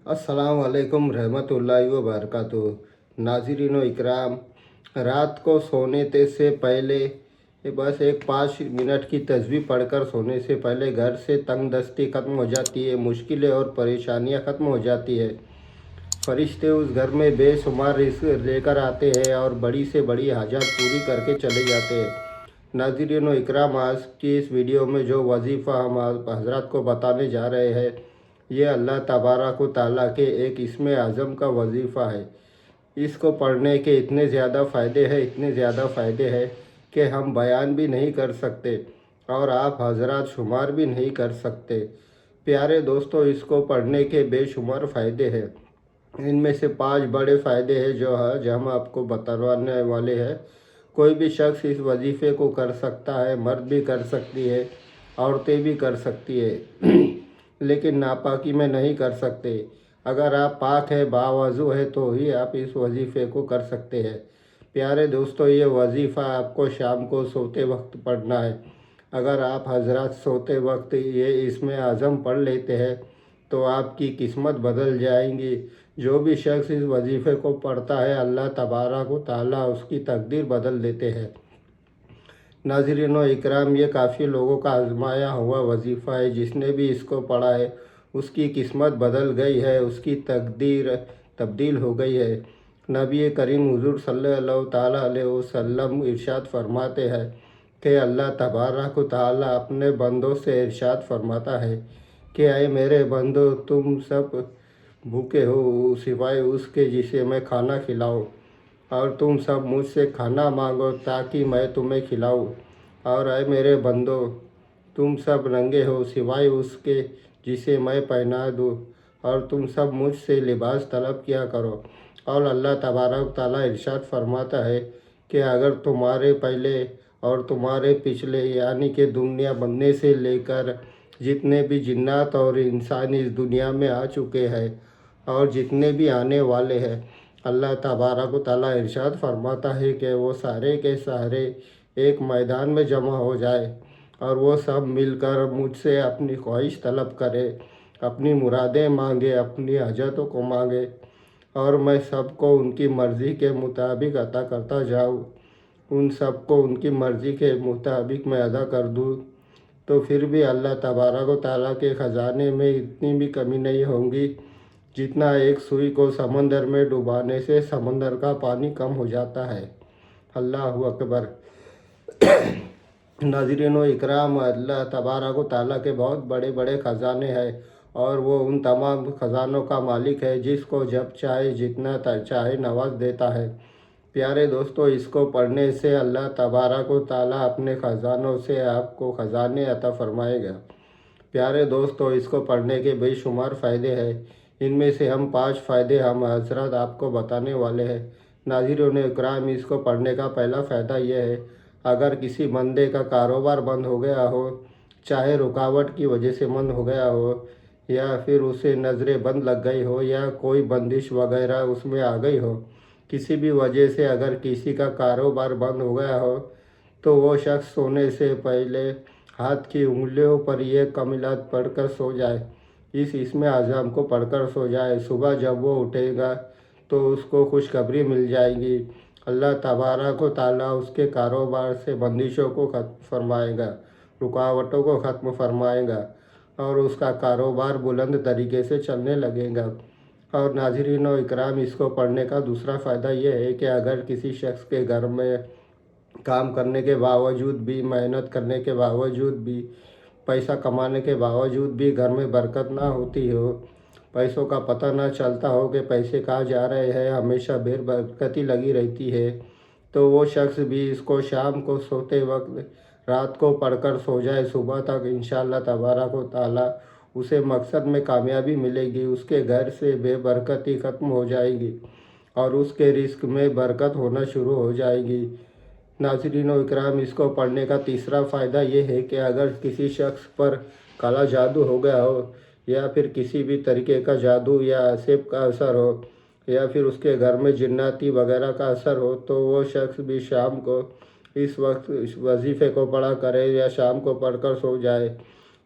अस्सलाम वालेकुम रहमतुल्लाहि व बरकातुहू। नाज़रीन व इकराम, रात को सोने से पहले बस एक 5 मिनट की तस्बीह पढ़कर सोने से पहले घर से तंग दस्ती ख़त्म हो जाती है, मुश्किलें और परेशानियां ख़त्म हो जाती है। फरिश्ते उस घर में बेशुमार रिज़्क़ लेकर आते हैं और बड़ी से बड़ी हाजत पूरी करके चले जाते हैं। नाज़रीन व इकराम, आज की इस वीडियो में जो वजीफ़ा हम आप हज़रात को बताने जा रहे हैं, ये अल्लाह तबारक व तआला के एक इस्म आज़म का वजीफ़ा है। इसको पढ़ने के इतने ज़्यादा फ़ायदे हैं कि हम बयान भी नहीं कर सकते और आप हज़रात शुमार भी नहीं कर सकते। प्यारे दोस्तों, इसको पढ़ने के बेशुमार फ़ायदे हैं। इनमें से 5 बड़े फ़ायदे हैं जो हम आपको बताने वाले हैं। कोई भी शख्स इस वजीफ़े को कर सकता है, मर्द भी कर सकती है, औरतें भी कर सकती है लेकिन नापाकी में नहीं कर सकते। अगर आप पाक है, बावज़ू है तो ही आप इस वजीफ़े को कर सकते हैं। प्यारे दोस्तों, ये वजीफ़ा आपको शाम को सोते वक्त पढ़ना है। अगर आप हज़रात सोते वक्त ये इसमें आज़म पढ़ लेते हैं तो आपकी किस्मत बदल जाएंगी। जो भी शख्स इस वजीफ़े को पढ़ता है, अल्लाह तबारक व तआला उसकी तकदीर बदल देते हैं। नाज़रीन व इकराम, ये काफ़ी लोगों का आजमाया हुआ वजीफ़ा है। जिसने भी इसको पढ़ा है उसकी किस्मत बदल गई है, उसकी तकदीर तब्दील हो गई है। नबी करीम हुज़ूर सल्लल्लाहु ताला अलैहि वसल्लम इरशाद फरमाते हैं कि अल्लाह तबारक व तआला अपने बंदों से इरशाद फरमाता है कि ऐ मेरे बंदो, तुम सब भूखे हो सिवाय उसके जिसे मैं खाना खिलाऊं, और तुम सब मुझसे खाना मांगो ताकि मैं तुम्हें खिलाऊं। और ऐ मेरे बंदो, तुम सब नंगे हो सिवाय उसके जिसे मैं पहना दूँ, और तुम सब मुझसे लिबास तलब किया करो। और अल्लाह तबारक ताला इरशाद फरमाता है कि अगर तुम्हारे पहले और तुम्हारे पिछले यानी कि दुनिया बनने से लेकर जितने भी जिन्नात और इंसान इस दुनिया में आ चुके हैं और जितने भी आने वाले हैं, अल्लाह तबारक व तआला इरशाद फरमाता है कि वो सारे के सारे एक मैदान में जमा हो जाए और वो सब मिलकर मुझसे अपनी ख्वाहिश तलब करे, अपनी मुरादें मांगे, अपनी हजतों को मांगे, और मैं सबको उनकी मर्ज़ी के मुताबिक अता करता जाऊँ। उन सबको उनकी मर्ज़ी के मुताबिक मैं अदा कर दूँ तो फिर भी अल्लाह तबारक व तआला के ख़जाने में इतनी भी कमी नहीं होगी जितना एक सुई को समंदर में डुबाने से समंदर का पानी कम हो जाता है। अल्लाह अकबर। नाज़रीन व इकराम, अल्लाह तबारक व तआला के बहुत बड़े बड़े ख़जाने हैं और वो उन तमाम ख़जानों का मालिक है जिसको जब चाहे जितना चाहे नवाज देता है। प्यारे दोस्तों, इसको पढ़ने से अल्लाह तबारक व तआला अपने ख़जानों से आपको ख़जाने अता फरमाएगा। प्यारे दोस्तों, इसको पढ़ने के बेशुमार फ़ायदे हैं। इनमें से हम 5 फ़ायदे हम हज़रत आपको बताने वाले हैं। नाज़रीन इकराम, इसको पढ़ने का पहला फ़ायदा यह है, अगर किसी बंदे का कारोबार बंद हो गया हो, चाहे रुकावट की वजह से बंद हो गया हो, या फिर उसे नज़रें बंद लग गई हो, या कोई बंदिश वगैरह उसमें आ गई हो, किसी भी वजह से अगर किसी का कारोबार बंद हो गया हो तो वो शख्स सोने से पहले हाथ की उंगलियों पर यह कमिलात पढ़कर सो जाए। इसमें आज़म को पढ़कर सो जाए। सुबह जब वो उठेगा तो उसको खुशखबरी मिल जाएगी। अल्लाह तबारक व तआला उसके कारोबार से बंदिशों को ख़त्म फरमाएगा, रुकावटों को ख़त्म फरमाएगा और उसका कारोबार बुलंद तरीके से चलने लगेगा। और नाज़रीन व इकराम, इसको पढ़ने का दूसरा फ़ायदा यह है कि अगर किसी शख्स के घर में काम करने के बावजूद भी, मेहनत करने के बावजूद भी, पैसा कमाने के बावजूद भी घर में बरकत ना होती हो, पैसों का पता ना चलता हो कि पैसे कहाँ जा रहे हैं, हमेशा बेबरकती लगी रहती है, तो वो शख्स भी इसको शाम को सोते वक्त रात को पढ़कर सो जाए, सुबह तक इंशाअल्लाह तबारक व तआला उसे मकसद में कामयाबी मिलेगी। उसके घर से बेबरकती ख़त्म हो जाएगी और उसके रिस्क में बरकत होना शुरू हो जाएगी। नाज़रीन व इकराम, इसको पढ़ने का तीसरा फ़ायदा ये है कि अगर किसी शख्स पर काला जादू हो गया हो, या फिर किसी भी तरीके का जादू या असेब का असर हो, या फिर उसके घर में जिन्नाती वगैरह का असर हो, तो वो शख्स भी शाम को इस वक्त इस वजीफ़े को पढ़ा करे या शाम को पढ़कर सो जाए,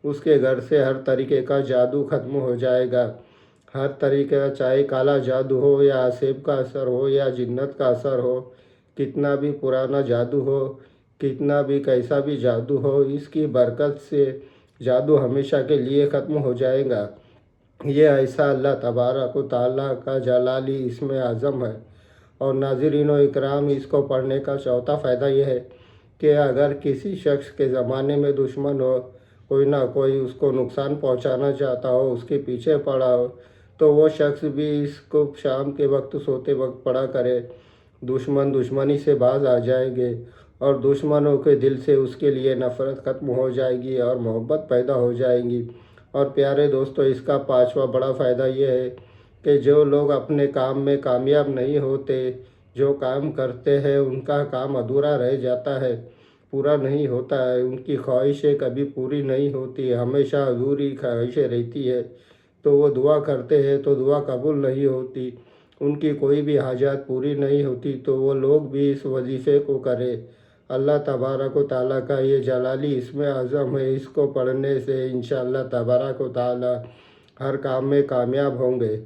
उसके घर से हर तरीके का जादू ख़त्म हो जाएगा। हर तरीके का, चाहे काला जादू हो या आसेब का असर हो या जिन्नत का असर हो, कितना भी पुराना जादू हो, कितना भी कैसा भी जादू हो, इसकी बरकत से जादू हमेशा के लिए ख़त्म हो जाएगा। ये ऐसा अल्लाह तबारक व तआला का जलाली इसमें आज़म है। और नाज़रीन व इकराम, इसको पढ़ने का चौथा फ़ायदा ये है कि अगर किसी शख्स के ज़माने में दुश्मन हो, कोई ना कोई उसको नुकसान पहुंचाना चाहता हो, उसके पीछे पड़ा हो, तो वो शख्स भी इसको शाम के वक्त सोते वक्त पढ़ा करे। दुश्मनी से बाज आ जाएंगे और दुश्मनों के दिल से उसके लिए नफ़रत ख़त्म हो जाएगी और मोहब्बत पैदा हो जाएगी। और प्यारे दोस्तों, इसका पांचवा बड़ा फ़ायदा ये है कि जो लोग अपने काम में कामयाब नहीं होते, जो काम करते हैं उनका काम अधूरा रह जाता है, पूरा नहीं होता है, उनकी ख्वाहिशें कभी पूरी नहीं होती, हमेशा अधूरी ख्वाहिशें रहती है, तो वो दुआ करते हैं तो दुआ कबूल नहीं होती, उनकी कोई भी हाजात पूरी नहीं होती, तो वो लोग भी इस वजीफ़े को करें। अल्लाह तबारक व तआला का ये जलाली इसमें आज़म है। इसको पढ़ने से इंशाअल्लाह तबारक व तआला हर काम में कामयाब होंगे।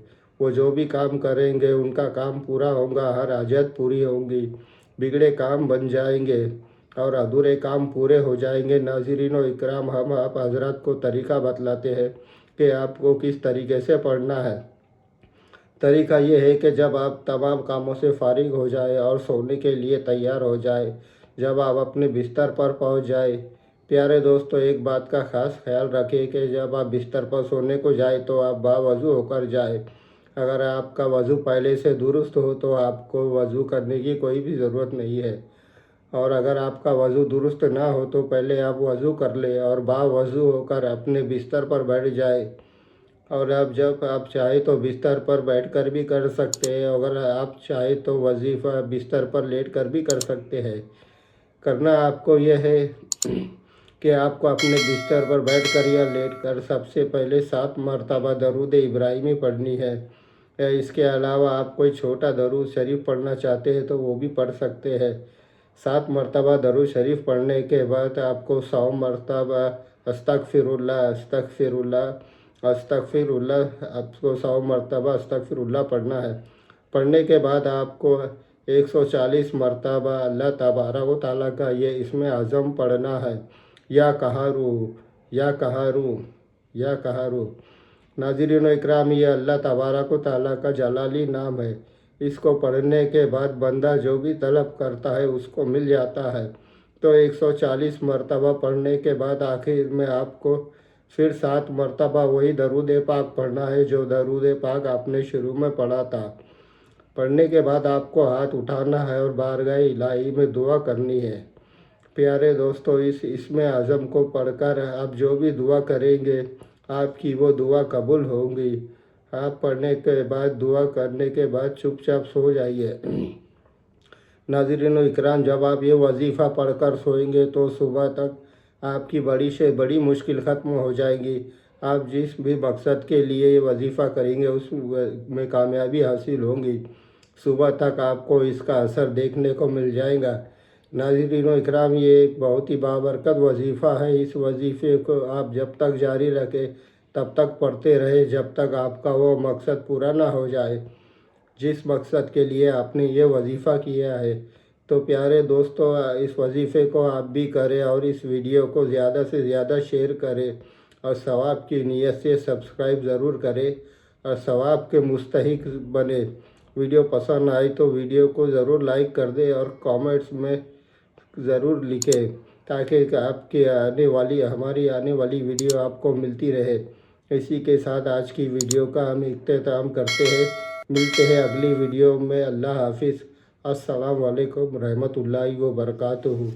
वो जो भी काम करेंगे उनका काम पूरा होगा, हर हाजत पूरी होंगी, बिगड़े काम बन जाएंगे और अधूरे काम पूरे हो जाएंगे। नाज़रीन व इकराम, हम आप हज़रात को तरीक़ा बतलाते हैं कि आपको किस तरीके से पढ़ना है। तरीका ये है कि जब आप तमाम कामों से फारिग हो जाए और सोने के लिए तैयार हो जाए, जब आप अपने बिस्तर पर पहुंच जाए, प्यारे दोस्तों एक बात का ख़ास ख्याल रखें कि जब आप बिस्तर पर सोने को जाए तो आप बावज़ू होकर जाए। अगर आपका वज़ू पहले से दुरुस्त हो तो आपको वज़ू करने की कोई भी ज़रूरत नहीं है, और अगर आपका वज़ू दुरुस्त ना हो तो पहले आप वज़ू कर ले और बावज़ू होकर अपने बिस्तर पर बैठ जाए। और अब जब आप चाहे तो बिस्तर पर बैठकर भी कर सकते हैं, अगर आप चाहे तो वजीफ़ा बिस्तर पर लेट कर भी कर सकते हैं। करना आपको यह है कि आपको अपने बिस्तर पर बैठकर या लेटकर सबसे पहले 7 मरतबा दरूद इब्राहिमी पढ़नी है। या इसके अलावा आप कोई छोटा दरूद शरीफ पढ़ना चाहते हैं तो वो भी पढ़ सकते हैं। 7 मरतबा दरूद शरीफ पढ़ने के बाद आपको 100 मरतबा अस्तगफिरुल्लाह अस्तगफिरुल्लाह अस्तगफिरुल्लाह आपको 100 मरतबा अस्तगफिरुल्लाह पढ़ना है। पढ़ने के बाद आपको 140 मरतबा अल्लाह तबारक व तआला का ये इसमें आज़म पढ़ना है, या कहारू या कहारू या कहारू। नाज़रीन व इकराम, ये अल्लाह तबारक व तआला का जलाली नाम है। इसको पढ़ने के बाद बंदा जो भी तलब करता है उसको मिल जाता है। तो 140 मरतबा पढ़ने के बाद आखिर में आपको फिर 7 मरतबा वही दरूद पाक पढ़ना है जो दरूद पाक आपने शुरू में पढ़ा था। पढ़ने के बाद आपको हाथ उठाना है और बारगाह इलाही में दुआ करनी है। प्यारे दोस्तों, इसमें आज़म को पढ़कर आप जो भी दुआ करेंगे आपकी वो दुआ कबूल होगी। आप पढ़ने के बाद दुआ करने के बाद चुपचाप सो जाइए। नाज़रीन व इकराम, जब आप ये वजीफ़ा पढ़कर सोएंगे तो सुबह तक आपकी बड़ी से बड़ी मुश्किल ख़त्म हो जाएगी। आप जिस भी मकसद के लिए ये वजीफ़ा करेंगे उसमें कामयाबी हासिल होगी। सुबह तक आपको इसका असर देखने को मिल जाएगा। नाज़रीन व इकराम, ये एक बहुत ही बाबरकत वजीफ़ा है। इस वजीफ़े को आप जब तक जारी रखें तब तक पढ़ते रहे जब तक आपका वो मकसद पूरा ना हो जाए जिस मकसद के लिए आपने ये वजीफ़ा किया है। तो प्यारे दोस्तों, इस वजीफ़े को आप भी करें और इस वीडियो को ज़्यादा से ज़्यादा शेयर करें और सवाब की नीयत से सब्सक्राइब ज़रूर करें और सवाब के मुस्तहिक बने। वीडियो पसंद आए तो वीडियो को ज़रूर लाइक कर दें और कमेंट्स में ज़रूर लिखें ताकि आपके हमारी आने वाली वीडियो आपको मिलती रहे। इसी के साथ आज की वीडियो का हम इख्तिताम करते हैं। मिलते हैं अगली वीडियो में। अल्लाह हाफिज़। अस्सलाम वालेकुम रहमतुल्लाहि व बरकातुहू।